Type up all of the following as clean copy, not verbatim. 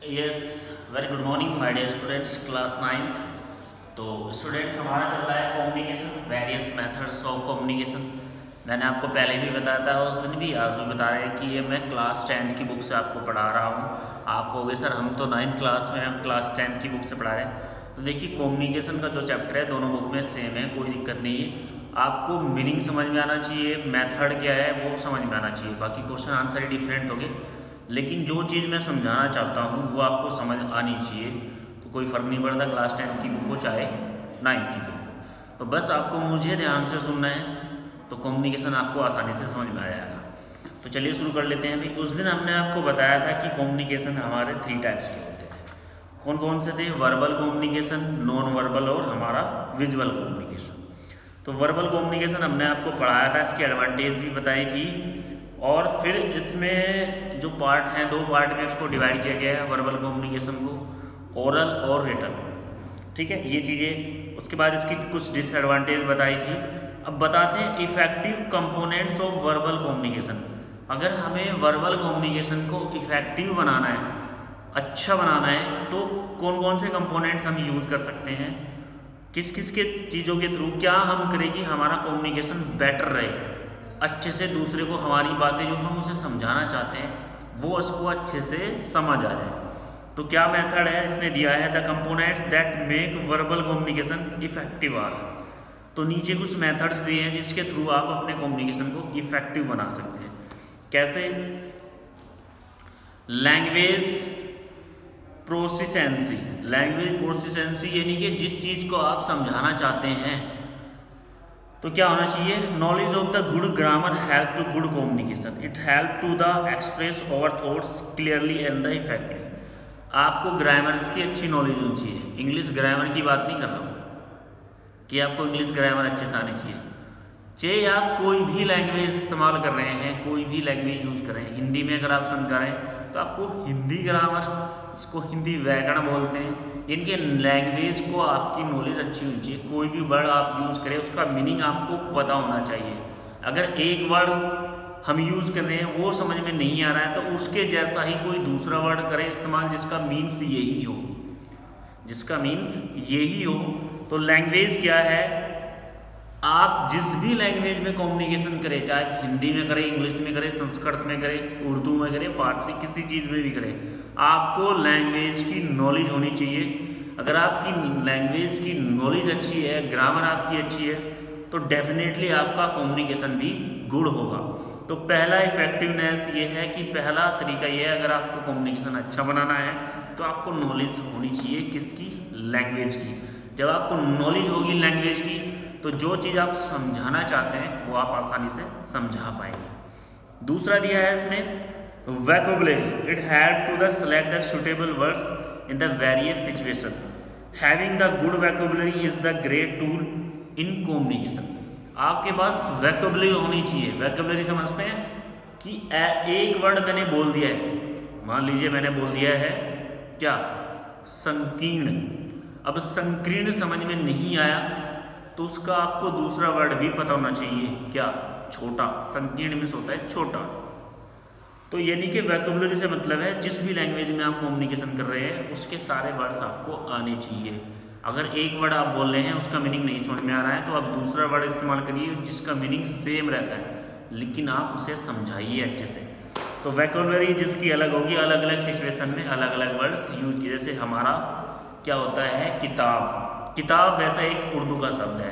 Yes, very good morning my dear students, class 9th। तो students हमारा चल रहा है communication, various methods of communication. मैंने आपको पहले भी बताया था, उस दिन भी, आज भी बता रहे हैं कि ये मैं क्लास 10 की बुक से आपको पढ़ा रहा हूँ। आप कहोगे सर हम तो 9th क्लास में, हम क्लास 10 की बुक से पढ़ा रहे हैं। तो देखिए कम्युनिकेशन का जो चैप्टर है दोनों बुक में सेम है, कोई दिक्कत नहीं है। आपको मीनिंग समझ में आना चाहिए, मेथड क्या है वो समझ में आना चाहिए, बाकी क्वेश्चन आंसर ही डिफरेंट होंगे, लेकिन जो चीज़ मैं समझाना चाहता हूँ वो आपको समझ आनी चाहिए। तो कोई फ़र्क नहीं पड़ता क्लास 10 की बुक हो चाहे 9th की बुक, तो बस आपको मुझे ध्यान से सुनना है, तो कम्युनिकेशन आपको आसानी से समझ में आ जाएगा। तो चलिए शुरू कर लेते हैं। भाई उस दिन हमने आपको बताया था कि कम्युनिकेशन हमारे 3 टाइप्स के होते हैं। कौन कौन से थे? वर्बल कम्युनिकेशन, नॉन वर्बल और हमारा विजुअल कम्युनिकेशन। तो वर्बल कम्युनिकेशन हमने आपको पढ़ाया था, इसकी एडवांटेज भी बताई थी, और फिर इसमें जो पार्ट हैं 2 पार्ट में इसको डिवाइड किया गया है वर्बल कम्युनिकेशन को, ओरल और रिटन। ठीक है, ये चीज़ें। उसके बाद इसकी कुछ डिसएडवांटेज बताई थी। अब बताते हैं effective components of verbal communication. अगर हमें वर्बल कम्युनिकेशन को इफेक्टिव बनाना है, अच्छा बनाना है, तो कौन कौन से कंपोनेंट्स हम यूज़ कर सकते हैं, किस किस के चीज़ों के थ्रू क्या हम करें कि हमारा कम्युनिकेशन बेटर रहे, अच्छे से दूसरे को हमारी बातें जो हम उसे समझाना चाहते हैं वो उसको अच्छे से समझ आ जाए। तो क्या मेथड है इसने दिया है? The components that make verbal communication effective are. तो नीचे कुछ मेथड्स दिए हैं जिसके थ्रू आप अपने कम्युनिकेशन को इफेक्टिव बना सकते हैं। कैसे? लैंग्वेज प्रोसिसेंसी। लैंग्वेज प्रोसिसेंसी यानी कि जिस चीज़ को आप समझाना चाहते हैं तो क्या होना चाहिए? Knowledge of the good grammar help to good communication. It help to the express our thoughts clearly and the effective. आपको ग्रामर्स की अच्छी नॉलेज होनी चाहिए। इंग्लिश ग्रामर की बात नहीं कर रहा हूँ कि आपको इंग्लिश ग्रामर अच्छे से आनी चाहिए। चाहे आप कोई भी लैंग्वेज इस्तेमाल कर रहे हैं, कोई भी लैंग्वेज यूज़ कर रहे हैं, हिंदी में अगर आप समझा रहे हैं तो आपको हिंदी ग्रामर, इसको हिंदी व्याकरण बोलते हैं, इनके लैंग्वेज को आपकी नॉलेज अच्छी होनी चाहिए। कोई भी वर्ड आप यूज़ करें उसका मीनिंग आपको पता होना चाहिए। अगर एक वर्ड हम यूज़ कर रहे हैं वो समझ में नहीं आ रहा है तो उसके जैसा ही कोई दूसरा वर्ड करें इस्तेमाल जिसका मीन्स यही हो, जिसका मीन्स यही हो। तो लैंग्वेज क्या है? आप जिस भी लैंग्वेज में कम्युनिकेशन करें, चाहे हिंदी में करें, इंग्लिश में करें, संस्कृत में करें, उर्दू में करें, फारसी, किसी चीज़ में भी करें, आपको लैंग्वेज की नॉलेज होनी चाहिए। अगर आपकी लैंग्वेज की नॉलेज अच्छी है, ग्रामर आपकी अच्छी है, तो डेफिनेटली आपका कम्युनिकेशन भी गुड होगा। तो पहला इफेक्टिवनेस ये है कि पहला तरीका ये है, अगर आपको कम्युनिकेशन अच्छा बनाना है तो आपको नॉलेज होनी चाहिए किसकी? लैंग्वेज की। जब आपको नॉलेज होगी लैंग्वेज की तो जो चीज़ आप समझाना चाहते हैं वो आप आसानी से समझा पाएंगे। दूसरा दिया है इसमें vocabulary. It help to the select the suitable words in the various situation. Having the good vocabulary is the great tool in communication. आपके पास वोकैबुलरी होनी चाहिए। वोकैबुलरी समझते हैं कि एक वर्ड मैंने बोल दिया है, मान लीजिए मैंने बोल दिया है क्या? संकीर्ण। अब संकीर्ण समझ में नहीं आया तो उसका आपको दूसरा वर्ड भी पता होना चाहिए, क्या? छोटा। संकीर्ण मीन्स होता है छोटा। तो यानी कि वोकैबुलरी से मतलब है जिस भी लैंग्वेज में आप कम्युनिकेशन कर रहे हैं उसके सारे वर्ड्स आपको आने चाहिए। अगर एक वर्ड आप बोल रहे हैं उसका मीनिंग नहीं समझ में आ रहा है तो आप दूसरा वर्ड इस्तेमाल करिए जिसका मीनिंग सेम रहता है, लेकिन आप उसे समझाइए अच्छे से। तो वोकैबुलरी जिसकी अलग होगी, अलग अलग सिचुएशन में अलग अलग वर्ड्स यूज किए। जैसे हमारा क्या होता है? किताब। किताब वैसा एक उर्दू का शब्द है।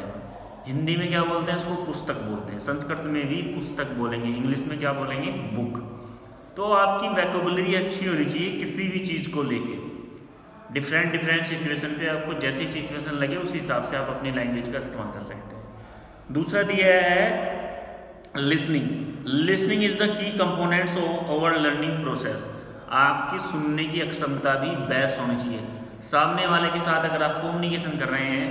हिंदी में क्या बोलते हैं? इसको पुस्तक बोलते हैं। संस्कृत में भी पुस्तक बोलेंगे, इंग्लिश में क्या बोलेंगे? बुक। तो आपकी वोकैबुलरी अच्छी होनी चाहिए किसी भी चीज़ को लेके। डिफरेंट सिचुएशन पे आपको जैसी सिचुएशन लगे उस हिसाब से आप अपनी लैंग्वेज का इस्तेमाल कर सकते हैं। दूसरा दिया है listening. Listening is the key components of our learning process. आपकी सुनने की क्षमता भी बेस्ट होनी चाहिए। सामने वाले के साथ अगर आप कम्युनिकेशन कर रहे हैं,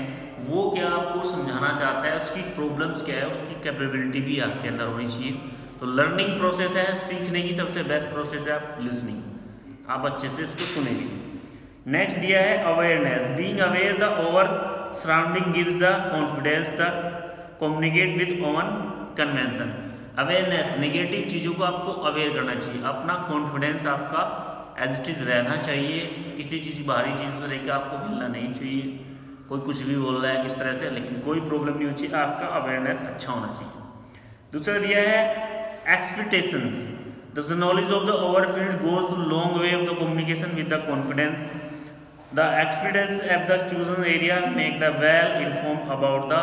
वो क्या आपको समझाना चाहता है, उसकी प्रॉब्लम्स क्या है, उसकी कैपेबिलिटी भी आपके अंदर होनी चाहिए। तो लर्निंग प्रोसेस है, सीखने की सबसे बेस्ट प्रोसेस है आप लिसनिंग। आप अच्छे से इसको सुनेंगे। नेक्स्ट दिया है awareness. Being aware the over surrounding gives the confidence the communicate with oven convention. Awareness, negative चीज़ों को आपको अवेयर करना चाहिए, अपना कॉन्फिडेंस आपका एज इट इज़ रहना चाहिए, किसी चीज़ बाहरी चीज़ से देख के आपको हिलना नहीं चाहिए। कोई कुछ भी बोल रहा है किस तरह से, लेकिन कोई प्रॉब्लम नहीं होनी चाहिए, आपका अवेयरनेस अच्छा होना चाहिए। दूसरा दिया है expectations, the knowledge of the over field goes to long way of the communication with the confidence, the experience of the chosen area make the well inform about the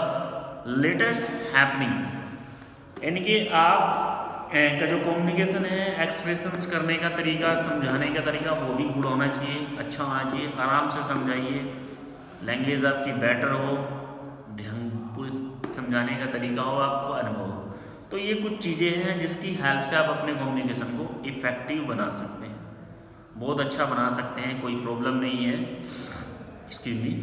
latest happening. यानी कि आप का जो कम्युनिकेशन है, expressions करने का तरीका, समझाने का तरीका, वो भी गुड होना चाहिए, अच्छा होना चाहिए। आराम से समझाइए, लैंग्वेज आपकी बेटर हो, ध्यान पूरी समझाने का तरीका हो, आपको अनुभव हो। तो ये कुछ चीज़ें हैं जिसकी हेल्प से आप अपने कम्युनिकेशन को इफ़ेक्टिव बना सकते हैं, बहुत अच्छा बना सकते हैं, कोई प्रॉब्लम नहीं है इसकी भी।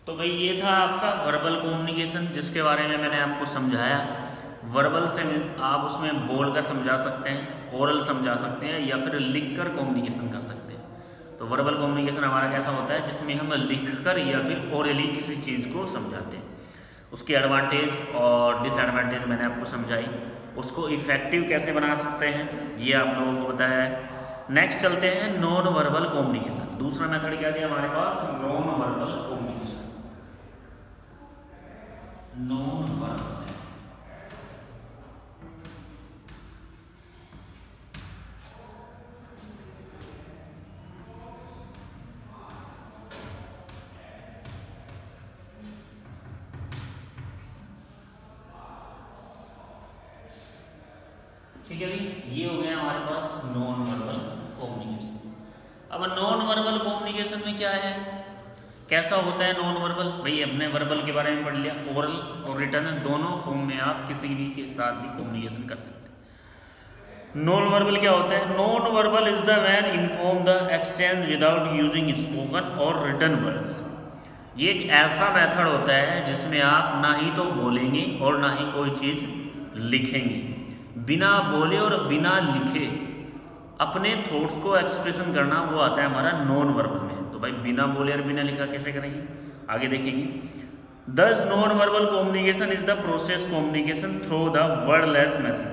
तो भाई ये था आपका वर्बल कम्युनिकेशन, जिसके बारे में मैंने आपको समझाया। वर्बल से आप उसमें बोलकर समझा सकते हैं, ओरल समझा सकते हैं, या फिर लिखकर कम्युनिकेशन कर सकते हैं। तो वर्बल कम्युनिकेशन हमारा कैसा होता है, जिसमें हम लिखकर या फिर ओरली किसी चीज़ को समझाते हैं। उसकी एडवांटेज और डिसएडवांटेज मैंने आपको समझाई, उसको इफेक्टिव कैसे बना सकते हैं ये आप लोगों को बताया है। नेक्स्ट चलते हैं नॉन वर्बल कम्युनिकेशन। दूसरा मेथड क्या दिया हमारे पास, non verbal communication. Non verbal ठीक है भाई, ये हो गया हमारे पास नॉन वर्बल कम्युनिकेशन। अब नॉन वर्बल कम्युनिकेशन में क्या है, कैसा होता है नॉन वर्बल? भाई हमने वर्बल के बारे में पढ़ लिया, ओरल और रिटर्न दोनों फॉर्म में आप किसी भी के साथ भी कम्युनिकेशन कर सकते हैं। नॉन वर्बल क्या होता है? Non verbal is the when inform the exchange without using spoken और रिटन वर्ड्स। ये एक ऐसा मेथड होता है जिसमें आप ना ही तो बोलेंगे और ना ही कोई चीज़ लिखेंगे, बिना बोले और बिना लिखे अपने थॉट्स को एक्सप्रेशन करना, वो आता है हमारा नॉन वर्बल में। तो भाई बिना बोले और बिना लिखा कैसे करेंगे, आगे देखेंगे। दस non verbal communication is the process communication through the wordless message.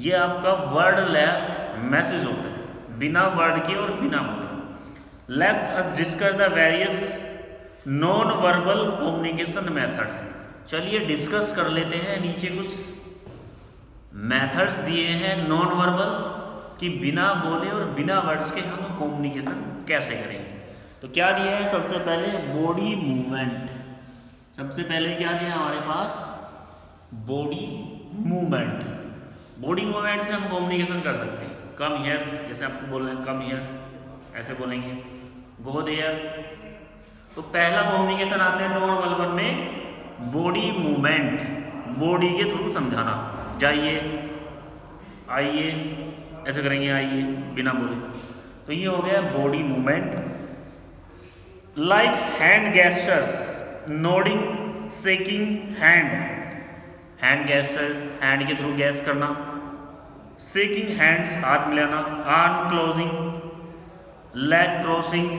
ये आपका वर्डलेस मैसेज होता है, बिना वर्ड के और बिना बोले। Let's us discuss the various non verbal communication method. चलिए डिस्कस कर लेते हैं, नीचे कुछ मेथड्स दिए हैं नॉन वर्बल्स कि बिना बोले और बिना वर्ड्स के हम कम्युनिकेशन कैसे करेंगे। तो क्या दिया है, सबसे पहले बॉडी मूवमेंट। सबसे पहले क्या दिया हमारे पास, बॉडी मूवमेंट। बॉडी मूवमेंट से हम कम्युनिकेशन कर सकते हैं। कम हियर, जैसे आपको बोलना है कम हियर, ऐसे बोलेंगे। Go there. तो पहला कम्युनिकेशन आता है नॉन वर्बल में, बॉडी मूवमेंट, बॉडी के थ्रू समझाना। जाइए, आइए, ऐसे करेंगे, आइए बिना बोले। तो ये हो गया body movement. Like hand gestures, nodding, shaking hand. Hand gestures, hand के थ्रू गैस करना। शेकिंग हैंड्स, हाथ मिलाना। Arm closing, leg crossing.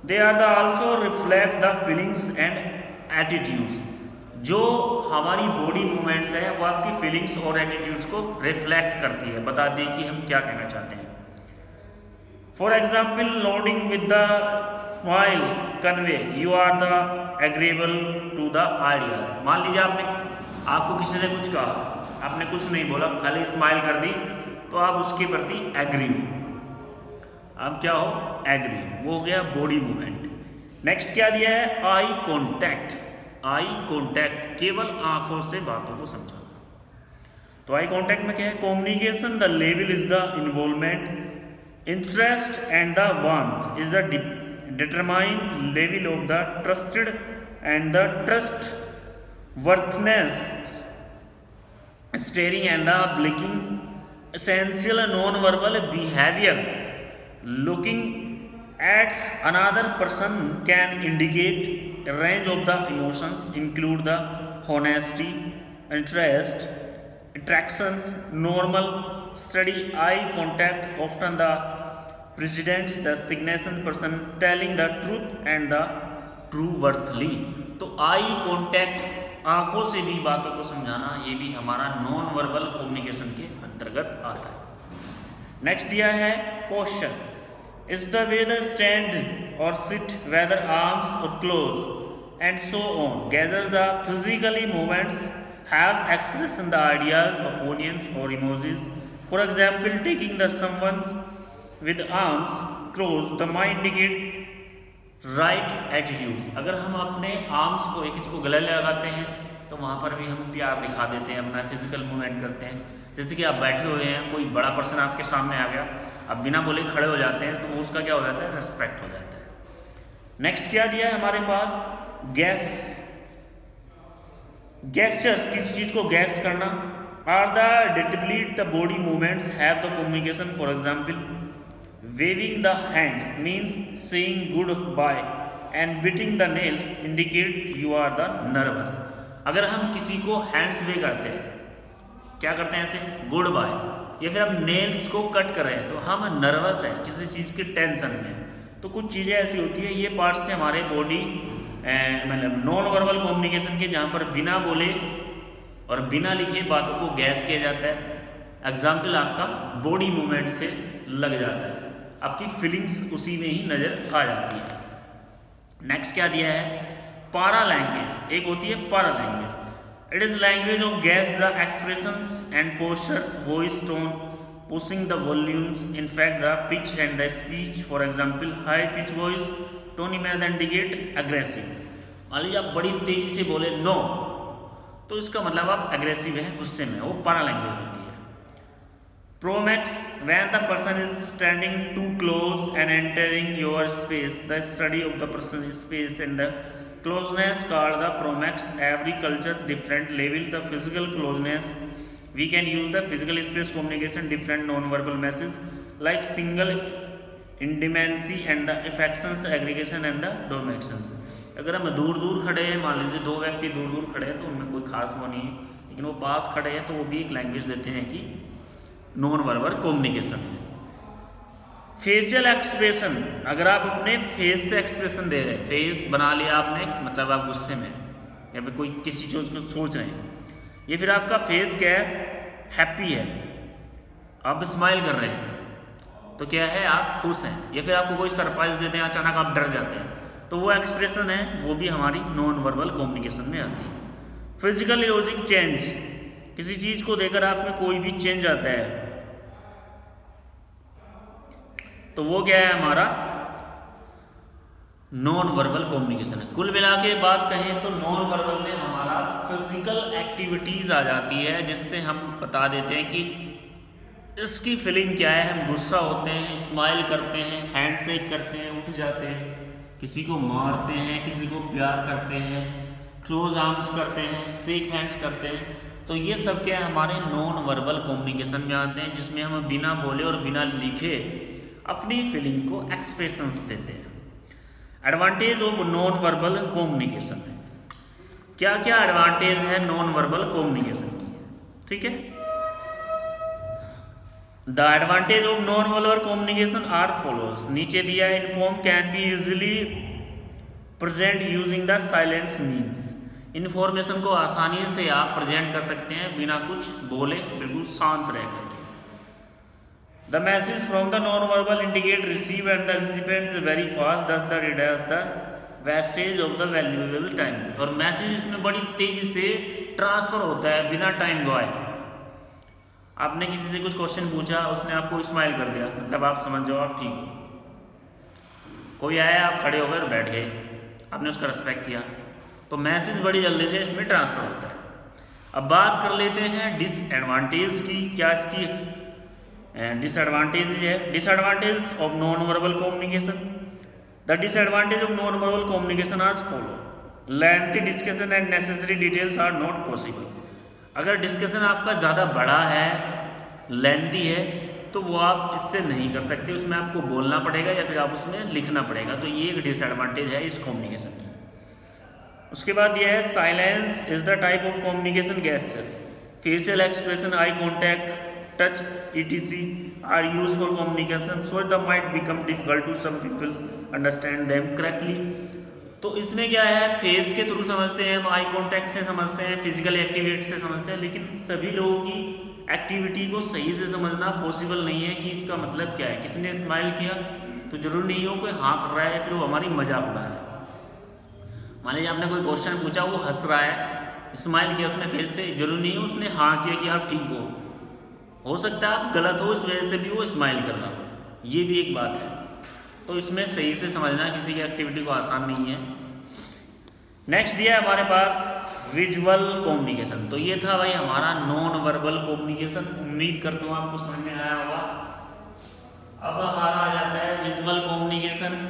They are the also reflect the feelings and attitudes. जो हमारी बॉडी मूवमेंट्स है वो आपकी फीलिंग्स और एटीट्यूड्स को रिफ्लेक्ट करती है, बताती है कि हम क्या कहना चाहते हैं। For example, nodding with the smile convey you are the agreeable to the ideas. मान लीजिए आपको किसी ने कुछ कहा, आपने कुछ नहीं बोला, खाली स्माइल कर दी, तो आप उसके प्रति एग्री हो। आप क्या हो, एग्री। वो हो गया बॉडी मूवमेंट। नेक्स्ट क्या दिया है, आई कॉन्टैक्ट। आई कॉन्टैक्ट, केवल आंखों से बातों को समझाना। तो आई कॉन्टैक्ट में क्या है, communication the level is the involvement, interest and the warmth is the determine level of the trusted and the trust वर्थनेस, steering and the blinking. Essential non verbal behaviour, looking at another person can indicate a range of the emotions, include the honesty, interest, attractions, normal. Study eye contact often the precedents the signation person telling the truth and the ट्रूवर्थली। तो eye contact, आंखों से भी बातों को समझाना, ये भी हमारा नॉन वर्बल कम्युनिकेशन के अंतर्गत आता है। नेक्स्ट दिया है posture, is the way the stand और sit whether arms are close and so on gathers the physically movements have expression the ideas opinions और emojis. For example taking the someone with arms close the mind indicate right attitudes. अगर हम अपने arms को किसी को गले लगाते हैं तो वहाँ पर भी हम प्यार दिखा देते हैं, अपना फिजिकल मूवमेंट करते हैं। जैसे कि आप बैठे हुए हैं, कोई बड़ा पर्सन आपके सामने आ गया, आप बिना बोले खड़े हो जाते हैं, तो वो उसका क्या हो जाता है, रेस्पेक्ट हो जाता है। नेक्स्ट क्या दिया है हमारे पास, गेस्चर्स, किसी चीज को गेस्ट करना। आर द डिटेबलीट the body movements have the communication. For example waving the hand means saying goodbye and biting the nails indicate you are the nervous। अगर हम किसी को हैंड्स वे करते हैं, क्या करते हैं ऐसे, गुड बाय, या फिर हम नेल्स को कट कर रहे हैं, तो हम नर्वस हैं, किसी चीज़ के टेंशन में। तो कुछ चीज़ें ऐसी होती है, ये पार्ट्स थे हमारे बॉडी मतलब नॉन वर्बल कम्युनिकेशन के, जहाँ पर बिना बोले और बिना लिखे बातों को गैस किया जाता है। एग्जाम्पल आपका बॉडी मूवमेंट से लग जाता है, आपकी फीलिंग्स उसी में ही नजर आ जाती है। नेक्स्ट क्या दिया है, पारा लैंग्वेज। एक होती है पारा language, it is language of gas the expressions and postures, voice tone, pushing the volumes, in fact the pitch and the speech. For example high pitch voice Tony में इंडिकेट अग्रेसिव। मान लीजिए आप बड़ी तेजी से बोले नो, तो इसका मतलब आप अग्रेसिव हैं, गुस्से में, वो पारा लैंग्वेज होती है। Promax, when the person is standing too close and entering your space, the study of the person's space and the closeness called the promax. Every culture's different level the physical closeness. We can use the physical space communication different non-verbal messages like single intimacy and the affections, the aggregation and the dominations. अगर हम दूर दूर खड़े हैं, मान लीजिए दो व्यक्ति दूर दूर खड़े हैं, तो उनमें कोई खास वो नहीं है, लेकिन वो पास खड़े हैं तो वो भी एक लैंग्वेज देते हैं कि non verbal communication. Facial expression, अगर आप अपने फेस से एक्सप्रेशन दे रहे हैं, फेस बना लिया आपने, मतलब आप गुस्से में या फिर कोई किसी चीज़ को सोच रहे हैं, ये फिर आपका फेस क्या है, हैप्पी है, आप स्माइल कर रहे हैं, तो क्या है, आप खुश हैं। या फिर आपको कोई सरप्राइज देते हैं, अचानक आप डर जाते हैं, तो वो एक्सप्रेशन है, वो भी हमारी नॉन वर्बल कम्युनिकेशन में आती है। फिजिकल लॉजिक चेंज, किसी चीज़ को देकर आप में कोई भी चेंज आता है, तो वो क्या है, हमारा नॉन वर्बल कम्युनिकेशन है। कुल मिला के बात कहें तो नॉन वर्बल में हमारा फिजिकल एक्टिविटीज आ जाती है, जिससे हम बता देते हैं कि इसकी फीलिंग क्या है। हम गुस्सा होते हैं, स्माइल करते हैं, हैंड शेक करते हैं, उठ जाते हैं, किसी को मारते हैं, किसी को प्यार करते हैं, क्लोज आर्म्स करते हैं, शेक हैंड्स करते हैं, तो ये सब क्या है, हमारे नॉन वर्बल कम्युनिकेशन में आते हैं, जिसमें हम बिना बोले और बिना लिखे अपनी फीलिंग को एक्सप्रेशंस देते हैं। Advantage of non verbal communication है, क्या क्या एडवांटेज है नॉन वर्बल कम्युनिकेशन की, ठीक है। The advantage of non verbal communication are follows, नीचे दिया है, inform can be easily present using the silence means. Information को आसानी से आप प्रेजेंट कर सकते हैं बिना कुछ बोले, बिल्कुल शांत रह करके। The message from the non-verbal indicate receive and the recipient is very fast, thus the reduce the wastage of the valuable time। और मैसेज इसमें बड़ी तेजी से ट्रांसफर होता है बिना टाइम गवाए। आपने किसी से कुछ क्वेश्चन पूछा, उसने आपको स्माइल कर दिया, मतलब आप समझ जाओ आप ठीक हो। कोई आया, आप खड़े होकर बैठ गए, आपने उसका रिस्पेक्ट किया, तो मैसेज बड़ी जल्दी से इसमें ट्रांसफर होता है। अब बात कर लेते हैं डिसएडवांटेज की, क्या इसकी डिसएडवांटेज है। Disadvantage of non verbal communication, the disadvantage of non verbal communication as follow, lengthy discussion and necessary details are not possible. अगर डिस्कशन आपका ज़्यादा बड़ा है, लेंथी है, तो वो आप इससे नहीं कर सकते, उसमें आपको बोलना पड़ेगा या फिर आप उसमें लिखना पड़ेगा, तो ये एक डिसएडवांटेज है इस कम्युनिकेशन की। उसके बाद यह है silence is the type of communication gestures, facial expression, eye contact, touch etc are used for communication, so the might become difficult to some people understand them correctly। तो तो इसमें क्या है, फेस के थ्रू समझते हैं, हम आई कांटेक्ट से समझते हैं, फिजिकल एक्टिविटी से समझते हैं, लेकिन सभी लोगों की एक्टिविटी को सही से समझना पॉसिबल नहीं है कि इसका मतलब क्या है। किसी ने स्माइल किया तो जरूरी नहीं हो कोई हाँ कर रहा है फिर वो हमारी मजाक उड़ा रहा है। मान लीजिए आपने कोई क्वेश्चन पूछा, वो हंस रहा है, स्माइल किया उसने फेस से, जरूरी नहीं है उसने हाँ किया कि आप ठीक हो सकता है आप गलत हो, इस वजह से भी वो स्माइल कर रहा हो, ये भी एक बात है। तो इसमें सही से समझना किसी की एक्टिविटी को आसान नहीं है। नेक्स्ट दिया है हमारे पास विजुअल कम्युनिकेशन। तो ये था भाई हमारा नॉन वर्बल कम्युनिकेशन, उम्मीद करता हूँ आपको समझ में आया होगा। अब हमारा आ जाता है विजुअल कम्युनिकेशन।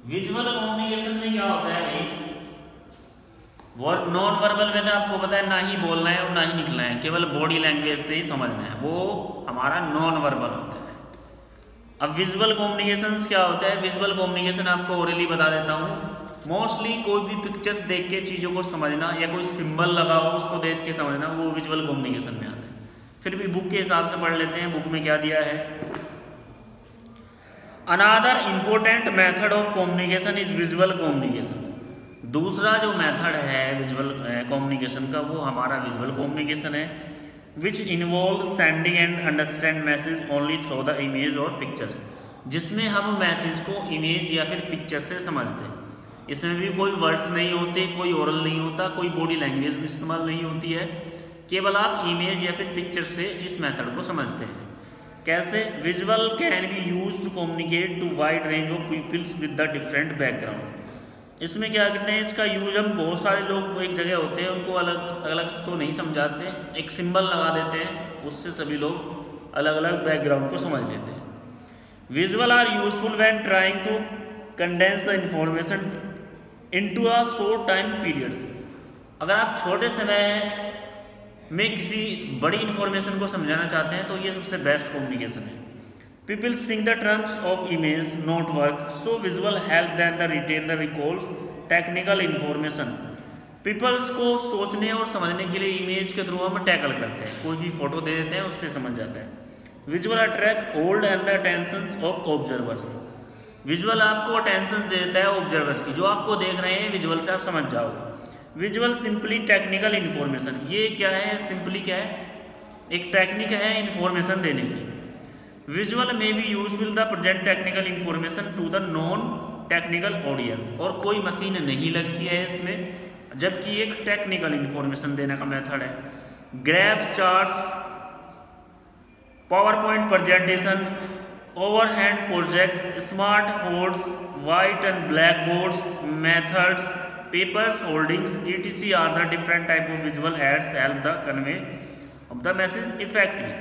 विजुअल कम्युनिकेशन में क्या होता है भाई, नॉन वर्बल में तो आपको पता है ना ही बोलना है और ना ही निकलना है, केवल बॉडी लैंग्वेज से ही समझना है, वो हमारा नॉन वर्बल होता है। अब विजुअल कम्युनिकेशन क्या होता है, विजुअल कम्युनिकेशन आपको ओरली बता देता हूँ। मोस्टली कोई भी पिक्चर्स देख के चीज़ों को समझना या कोई सिंबल लगा हो उसको देख के समझना, वो विजुअल कम्युनिकेशन में आता है। फिर भी बुक के हिसाब से पढ़ लेते हैं, बुक में क्या दिया है। Another important method of communication is visual communication. दूसरा जो मेथड है विजुअल कम्युनिकेशन का वो हमारा विजुअल कम्युनिकेशन है, which involve sending end understand message only through the image और पिक्चर्स, जिसमें हम मैसेज को इमेज या फिर पिक्चर से समझते हैं। इसमें भी कोई वर्ड्स नहीं होते, कोई ओरल नहीं होता, कोई बॉडी लैंग्वेज इस्तेमाल नहीं होती है, केवल आप इमेज या फिर पिक्चर से इस मेथड को समझते हैं। कैसे, visual can be use to communicate to wide range of peoples with the different background. इसमें क्या करते हैं, इसका यूज हम बहुत सारे लोग एक जगह होते हैं उनको अलग अलग तो नहीं समझाते, एक सिंबल लगा देते हैं, उससे सभी लोग अलग अलग बैकग्राउंड को समझ लेते हैं। Visual are useful when trying to condense the information into a short time periods. अगर आप छोटे समय में किसी बड़ी इंफॉर्मेशन को समझाना चाहते हैं तो ये सबसे बेस्ट कम्युनिकेशन है। People think the terms of image not work, so visual help them the retain the recalls technical information. Peoples को सोचने और समझने के लिए इमेज के थ्रू हम टैकल करते हैं, कोई भी फोटो दे देते हैं उससे समझ जाता है। Visual attract hold and the attention of observers. Visual आपको अटेंशन देता है ऑब्जर्वर्स की, जो आपको देख रहे हैं विजुअल से आप समझ जाओगे। विजुअल सिंपली टेक्निकल इन्फॉर्मेशन, ये क्या है, सिंपली क्या है, एक टेक्निक है इन्फॉर्मेशन देने की। Visual may be useful the present technical information to the non technical audience, और कोई मशीन नहीं लगती है इसमें, जबकि एक टेक्निकल इन्फॉर्मेशन देने का मेथड है। Graphs, charts, power point presentation, overhead project, smart boards, white and black boards, methods, papers, holdings etc are the different type of visual aids help the convey of the message effectively.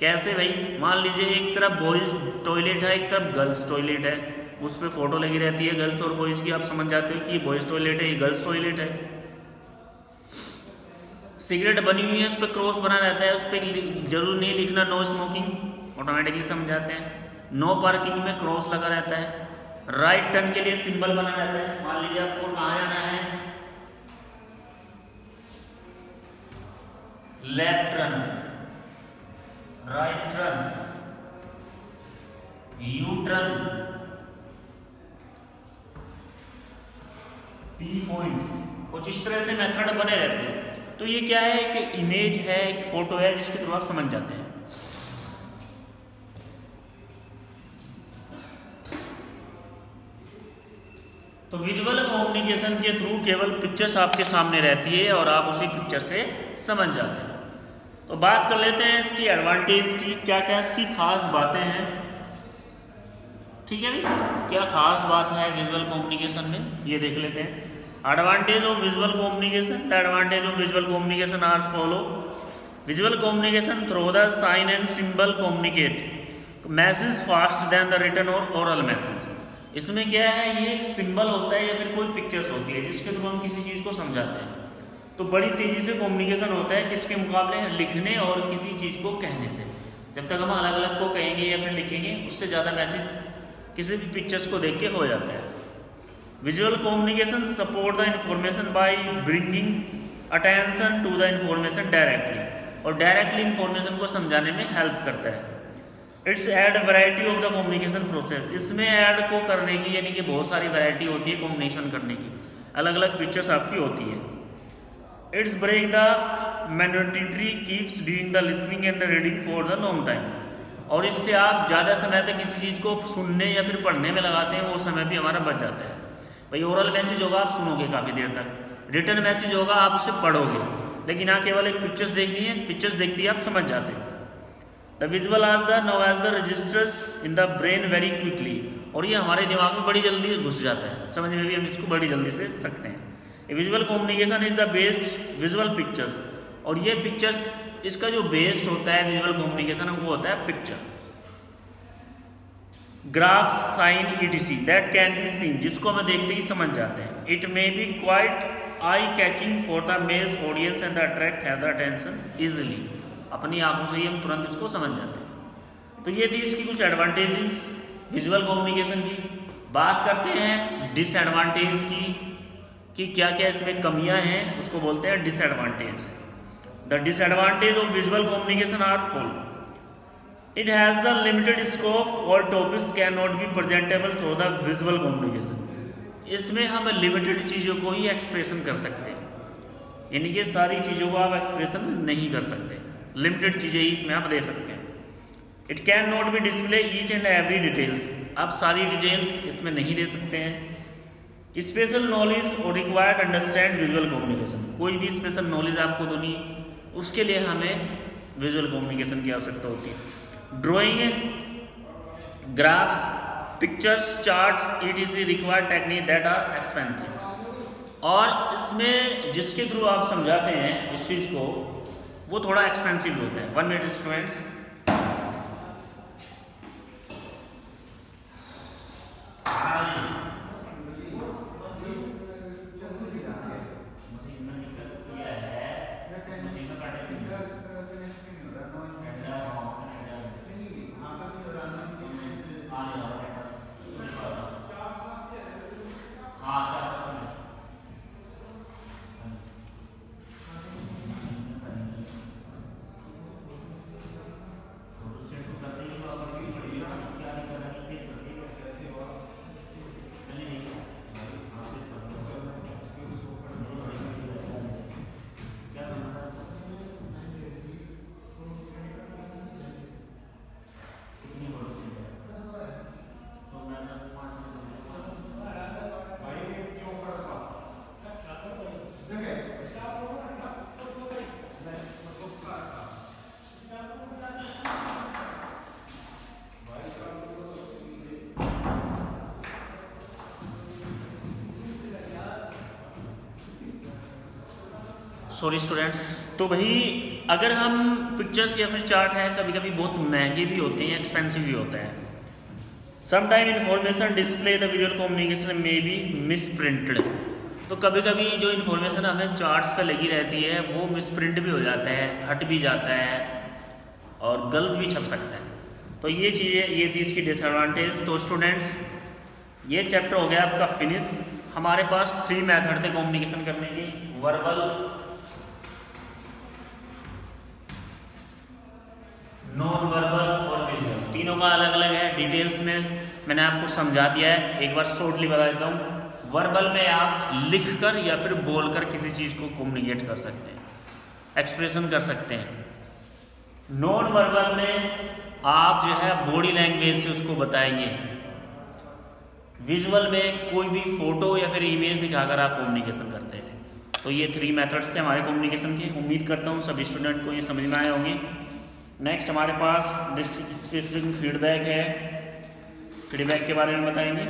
कैसे भाई, मान लीजिए एक तरफ boys toilet है, एक तरफ girls toilet है, उस पर फोटो लगी रहती है गर्ल्स और बॉयज की, आप समझ जाते हो कि ये बॉयज टॉयलेट है, ये गर्ल्स टॉयलेट है। सिगरेट बनी हुई है, उस पर क्रॉस बना रहता है, उस पर जरूर नहीं लिखना नो स्मोकिंग, ऑटोमेटिकली समझ जाते हैं। नो पार्किंग में क्रॉस लगा रहता है। राइट टर्न के लिए सिंबल बना रहता है, मान लीजिए आपको कहाँ जाना है, left turn, right turn, U turn, P point, कुछ इस तरह से मेथड बने रहते हैं। तो ये क्या है कि इमेज है, एक फोटो है जिसके थ्रू आप समझ जाते हैं। तो विजुअल कम्युनिकेशन के थ्रू केवल पिक्चर्स आपके सामने रहती है और आप उसी पिक्चर से समझ जाते हैं। तो बात कर लेते हैं इसकी एडवांटेज की, क्या क्या इसकी खास बातें हैं। ठीक है भाई, क्या खास बात है विजुअल कम्युनिकेशन में, ये देख लेते हैं। Advantage of visual communication, the advantage of visual communication are follow. Visual communication through the sign and symbol communicate message fast then the written और ओरल मैसेज। इसमें क्या है, ये एक सिंबल होता है या फिर कोई पिक्चर्स होती है जिसके थ्रू हम किसी चीज़ को समझाते हैं। तो बड़ी तेज़ी से कम्युनिकेशन होता है किसके मुकाबले, लिखने और किसी चीज़ को कहने से। जब तक हम अलग अलग को कहेंगे या फिर लिखेंगे, उससे ज़्यादा मैसेज किसी भी पिक्चर्स को देख के हो जाता है। Visual communication support the information by bringing attention to the information directly, और डायरेक्टली इंफॉर्मेशन को समझाने में हेल्प करता है। Its add variety of the communication process, इसमें ऐड को करने की यानी कि बहुत सारी वैरायटी होती है कम्युनिकेशन करने की, अलग अलग फीचर्स आपकी होती है। Its break the mandatory keeps during the listening and the reading for the long time, और इससे आप ज़्यादा समय तक किसी चीज़ को सुनने या फिर पढ़ने में लगाते हैं, वो समय भी हमारा बच जाता है। भाई ओरल मैसेज होगा आप सुनोगे काफ़ी देर तक, रिटर्न मैसेज होगा आप उसे पढ़ोगे, लेकिन यहाँ केवल एक पिक्चर्स देखनी है, पिक्चर्स देखती है आप समझ जाते हैं। The visual as the now as the registers in the brain very quickly, और ये हमारे दिमाग में बड़ी जल्दी घुस जाता है, समझ में भी हम इसको बड़ी जल्दी से सकते हैं। Visual communication is the based visual pictures, और ये पिक्चर्स इसका जो बेस्ड होता है विजुअल कम्युनिकेशन वो होता है picture. Graphs sign ETC that can be seen, जिसको हमें देखते ही समझ जाते हैं। It may be quite eye catching for the mass audience and attract have the attention easily, अपनी आंखों से ही हम तुरंत इसको समझ जाते हैं। तो ये थी इसकी कुछ एडवांटेजेस विजुअल कम्युनिकेशन की। बात करते हैं डिसएडवांटेज की कि क्या क्या इसमें कमियां हैं, उसको बोलते हैं disadvantage. The disadvantage of visual communication are full, it has the limited scope, all topics can not be presentable through the visual communication, इसमें हम लिमिटेड चीज़ों को ही एक्सप्रेशन कर सकते हैं, यानी कि सारी चीज़ों को आप एक्सप्रेशन नहीं कर सकते, लिमिटेड चीज़ें ही इसमें आप दे सकते हैं। It can not B display each and every details, आप सारी डिटेल्स इसमें नहीं दे सकते हैं। स्पेशल नॉलेज और रिक्वायर्ड अंडरस्टैंड विजुअल कम्युनिकेशन, कोई भी स्पेशल नॉलेज आपको देनी उसके लिए हमें विजुअल कम्युनिकेशन की आवश्यकता होती है। Drawing, graphs, pictures, charts ETC required technique that are expensive, और इसमें जिसके थ्रू आप समझाते हैं इस चीज़ को वो थोड़ा एक्सपेंसिव होता है। 1 मिनट स्टूडेंट्स। सॉरी स्टूडेंट्स, तो भाई अगर हम पिक्चर्स या फिर चार्ट है कभी कभी बहुत महंगे भी होते हैं, एक्सपेंसिव भी होता है। Sometime information display the visual communication में बी मिसप्रिंटेड, तो कभी कभी जो इन्फॉर्मेशन हमें चार्ट्स पे लगी रहती है वो मिसप्रिंट भी हो जाता है, हट भी जाता है और गलत भी छप सकता है। तो ये चीज़ें, ये थी इसकी डिसएडवांटेज। तो स्टूडेंट्स ये चैप्टर हो गया आपका फिनिश। हमारे पास 3 मेथड थे कम्युनिकेशन करने की, वर्बल, नॉन वर्बल और विजुअल, तीनों का अलग अलग है। डिटेल्स में मैंने आपको समझा दिया है, एक बार शॉर्टली बता देता हूँ। वर्बल में आप लिखकर या फिर बोलकर किसी चीज़ को कम्युनिकेट कर सकते हैं, एक्सप्रेशन कर सकते हैं। नॉन वर्बल में आप जो है बॉडी लैंग्वेज से उसको बताएंगे। विजुअल में कोई भी फोटो या फिर इमेज दिखाकर आप कम्युनिकेशन करते हैं। तो ये 3 मेथड्स थे हमारे कम्युनिकेशन के। उम्मीद करता हूँ सभी स्टूडेंट को ये समझ में आए होंगे। नेक्स्ट हमारे पास डिस्क्रिप्टिव फीडबैक है, फीडबैक के बारे में बताएंगे।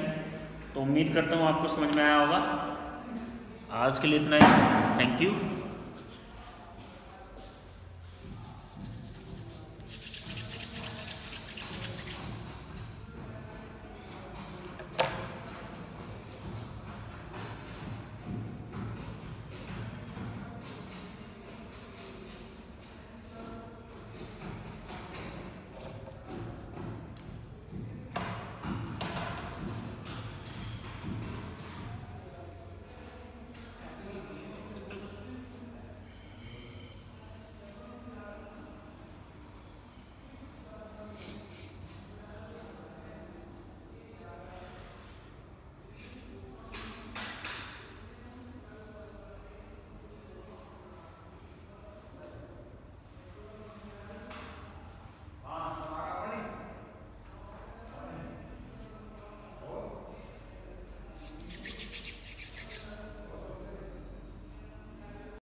तो उम्मीद करता हूँ आपको समझ में आया होगा। आज के लिए इतना ही, थैंक यू।